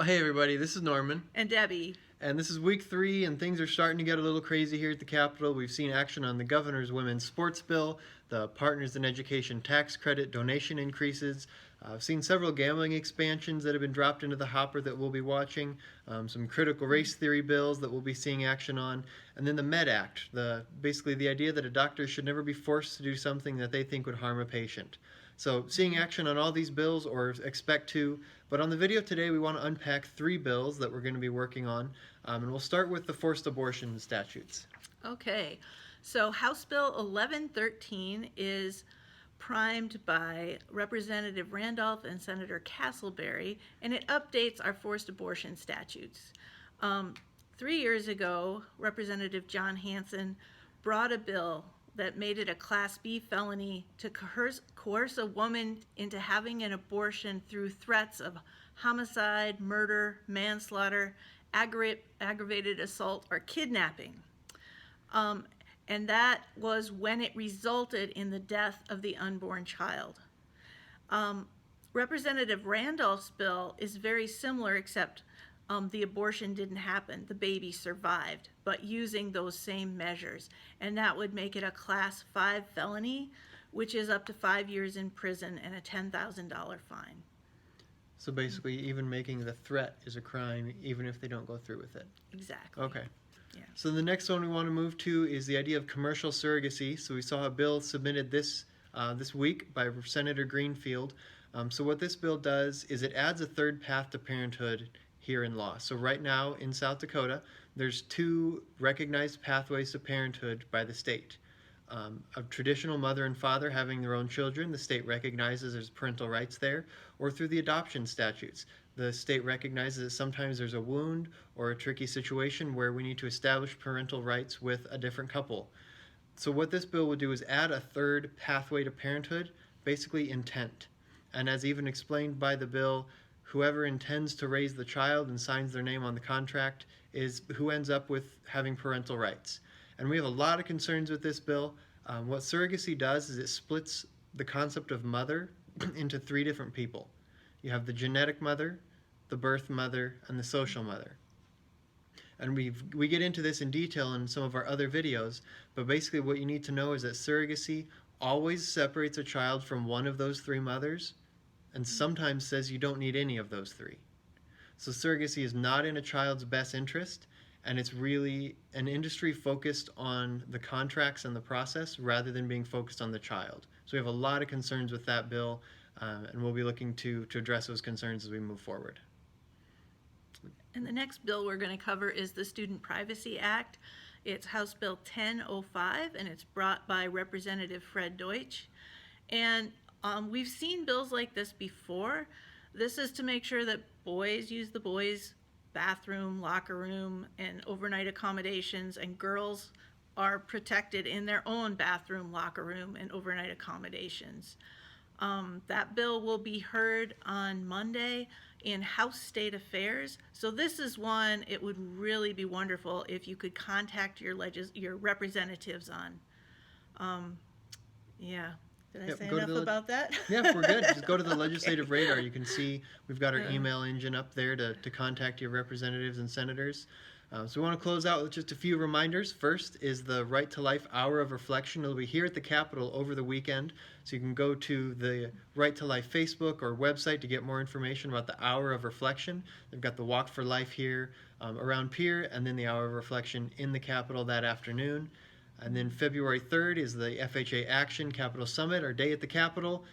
Oh, hey everybody, this is Norman. And Debbie. And this is week 3, and things are starting to get a little crazy here at the Capitol. We've seen action on the governor's women's sports bill, the Partners in Education tax credit donation increases. I've seen several gambling expansions that have been dropped into the hopper that we'll be watching, some critical race theory bills that we'll be seeing action on, and then the Med Act, basically the idea that a doctor should never be forced to do something that they think would harm a patient. So seeing action on all these bills, or expect to, but on the video today we want to unpack 3 bills that we're going to be working on, and we'll start with the forced abortion statutes. Okay, so House Bill 1113 is primed by Representative Randolph and Senator Castleberry, and it updates our forced abortion statutes. 3 years ago, Representative John Hanson brought a bill that made it a Class B felony to coerce a woman into having an abortion through threats of homicide, murder, manslaughter, aggravated assault, or kidnapping. And that was when it resulted in the death of the unborn child. Representative Randolph's bill is very similar, except the abortion didn't happen. The baby survived, but using those same measures. And that would make it a Class 5 felony, which is up to 5 years in prison and a $10,000 fine. So basically, even making the threat is a crime, even if they don't go through with it. Exactly. Okay. Yeah. So the next one we want to move to is the idea of commercial surrogacy. So we saw a bill submitted this week by Senator Greenfield. So what this bill does is it adds a third path to parenthood here in law. So right now in South Dakota, there's 2 recognized pathways to parenthood by the state. A traditional mother and father having their own children, the state recognizes there's parental rights there, or through the adoption statutes. The state recognizes that sometimes there's a wound or a tricky situation where we need to establish parental rights with a different couple. So what this bill would do is add a third pathway to parenthood, basically intent. And as even explained by the bill, whoever intends to raise the child and signs their name on the contract is who ends up with having parental rights. And we have a lot of concerns with this bill. What surrogacy does is it splits the concept of mother into 3 different people. You have the genetic mother, the birth mother, and the social mother. And we get into this in detail in some of our other videos, but basically what you need to know is that surrogacy always separates a child from one of those 3 mothers, and sometimes says you don't need any of those 3. So surrogacy is not in a child's best interest, and it's really an industry focused on the contracts and the process rather than being focused on the child. So we have a lot of concerns with that bill, and we'll be looking to address those concerns as we move forward. And the next bill we're going to cover is the Student Privacy Act. It's House Bill 1005, and it's brought by Representative Fred Deutsch. And we've seen bills like this before. This is to make sure that boys use the boys' bathroom, locker room, and overnight accommodations, and girls are protected in their own bathroom, locker room, and overnight accommodations. That bill will be heard on Monday in House State Affairs. So this is one it would really be wonderful if you could contact your representatives on. Yeah. Did I say enough about that? Yeah, we're good. Just go to the legislative radar. You can see we've got our email engine up there to contact your representatives and senators. So we want to close out with just a few reminders. First is the Right to Life Hour of Reflection. It'll be here at the Capitol over the weekend. So you can go to the Right to Life Facebook or website to get more information about the Hour of Reflection. They've got the Walk for Life here around Pier, and then the Hour of Reflection in the Capitol that afternoon. And then February 3rd is the FHA Action Capitol Summit, our day at the Capitol.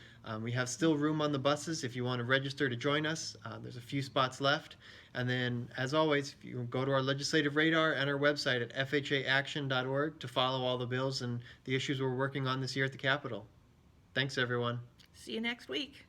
We have still room on the buses if you want to register to join us. There's a few spots left. And then, as always, if you go to our legislative radar and our website at fhaaction.org to follow all the bills and the issues we're working on this year at the Capitol. Thanks, everyone. See you next week.